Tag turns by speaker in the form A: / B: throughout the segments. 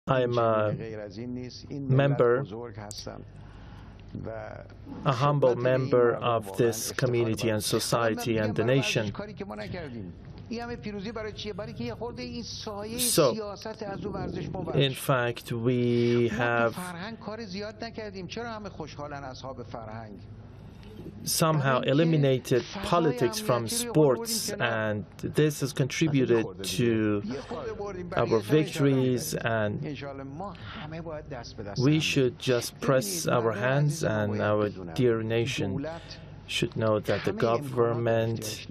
A: I'm a member, a humble member of this community and society and the nation. So, in fact, we have somehow eliminated politics from sports, and this has contributed to our victories, and we should just press our hands, and our dear nation should know that the government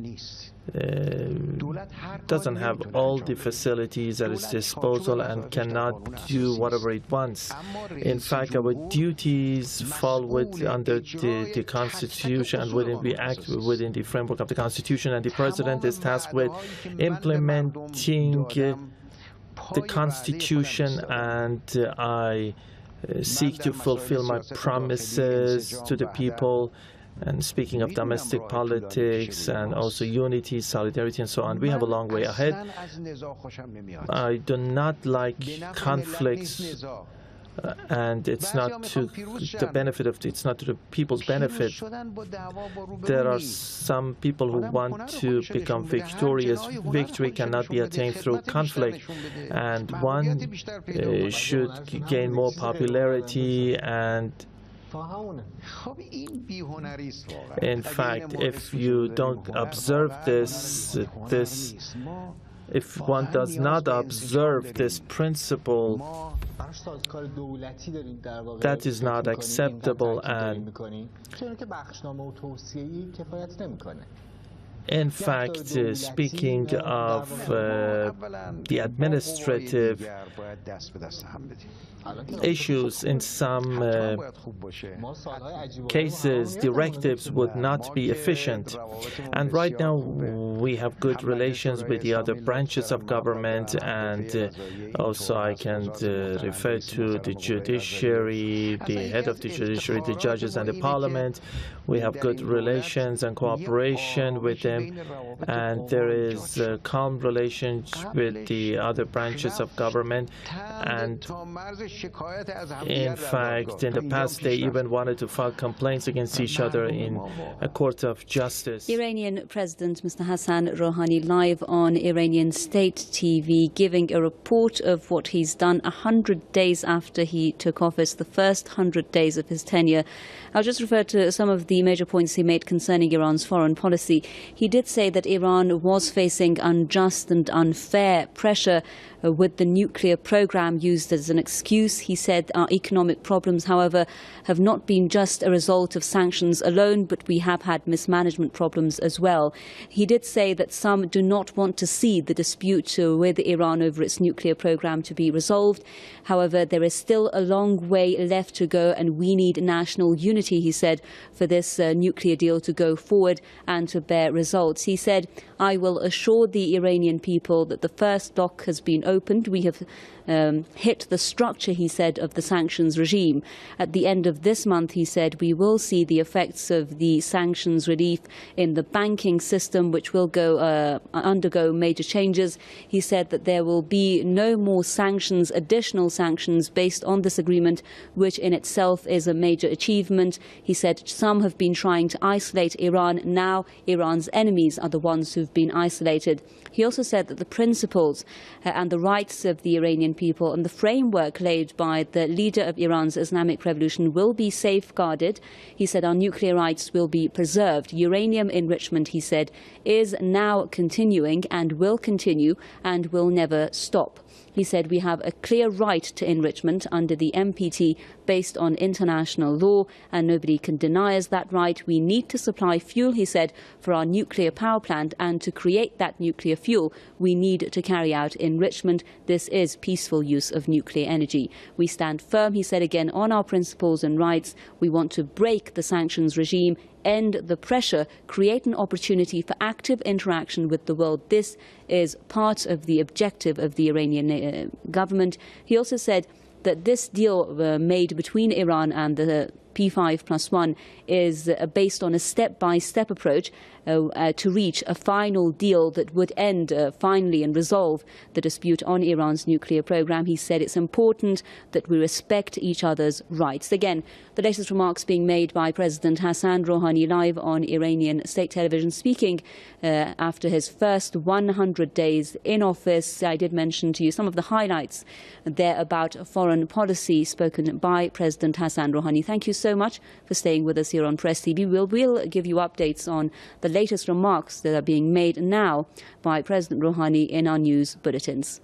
A: doesn't have all the facilities at its disposal and cannot do whatever it wants. In fact, our duties fall under the Constitution, and we act within the framework of the Constitution, and the President is tasked with implementing the Constitution, and I seek to fulfill my promises to the people. And speaking of domestic politics and also unity, solidarity, and so on, we have a long way ahead. I do not like conflicts, and it's not to the benefit of it's not to the people's benefit. There are some people who want to become victorious. Victory cannot be attained through conflict, and one should gain more popularity. And in fact, if you don't observe if one does not observe this principle, that is not acceptable. And in fact, speaking of the administrative issues, in some cases, directives would not be efficient. And right now, we have good relations with the other branches of government, and also I can refer to the judiciary, the head of the judiciary, the judges, and the parliament. We have good relations and cooperation with them, and there is a calm relationship with the other branches of government. And in fact, in the past, they even wanted to file complaints against each other in a court of justice.
B: Iranian President Mr. Hassan Rouhani live on Iranian state TV, giving a report of what he's done 100 days after he took office, the first 100 days of his tenure. I'll just refer to some of the major points he made concerning Iran's foreign policy. He did say that Iran was facing unjust and unfair pressure with the nuclear program used as an excuse. He said our economic problems, however, have not been just a result of sanctions alone, but we have had mismanagement problems as well. He did say that some do not want to see the dispute with Iran over its nuclear program to be resolved. However, there is still a long way left to go, and we need national unity, he said, for this nuclear deal to go forward and to bear results. He said, I will assure the Iranian people that the first dock has been opened. We have hit the structure, he said, of the sanctions regime. At the end of this month, he said, we will see the effects of the sanctions relief in the banking system, which will undergo major changes. He said that there will be no more sanctions, additional sanctions based on this agreement, which in itself is a major achievement. He said some have been trying to isolate Iran. Now Iran's enemies are the ones who've been isolated. He also said that the principles and the rights of the Iranian people and the framework laid by the leader of Iran's Islamic revolution will be safeguarded. He said our nuclear rights will be preserved. Uranium enrichment, he said, is now continuing and will continue and will never stop. He said we have a clear right to enrichment under the NPT based on international law, and nobody can deny us that right. We need to supply fuel, he said, for our nuclear power plant, and to create that nuclear fuel, we need to carry out enrichment. This is peaceful use of nuclear energy. We stand firm, he said again, on our principles and rights. We want to break the sanctions regime, end the pressure, create an opportunity for active interaction with the world. This is part of the objective of the Iranian government. He also said that this deal made between Iran and the P5+1 is based on a step-by-step approach to reach a final deal that would end finally and resolve the dispute on Iran's nuclear program. He said it's important that we respect each other's rights. Again, the latest remarks being made by President Hassan Rouhani live on Iranian state television, speaking after his first 100 days in office. I did mention to you some of the highlights there about foreign policy spoken by President Hassan Rouhani. Thank you so much for staying with us here on Press TV. We'll give you updates on the latest remarks that are being made now by President Rouhani in our news bulletins.